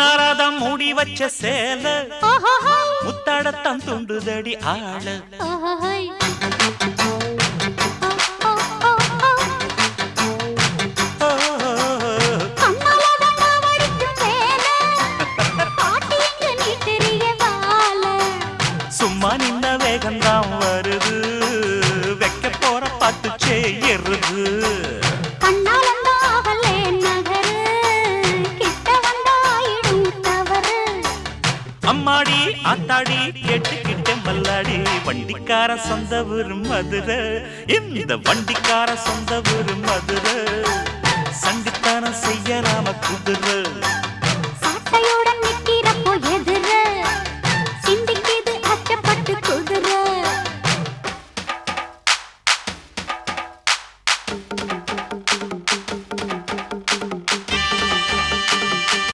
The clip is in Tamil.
உன்னாராதான் மூடி வச்ச சேல முத்தாடத்தான் துண்டுதடி ஆள சும்மா நின்ன வேகந்தான் வருது வைக்க போற பாட்டு செய்யறது அம்மாடி ஆத்தாடி கேட்டுக்கிட்ட மல்லாடி வண்டிக்கார சொந்த ஊரு மதுரை இந்த வண்டிக்கார சொந்த ஊரு மதுரை சண்டித்தானம் செய்யலாம குதிரை சாட்டையுடன் நிற்கிறப்போ எது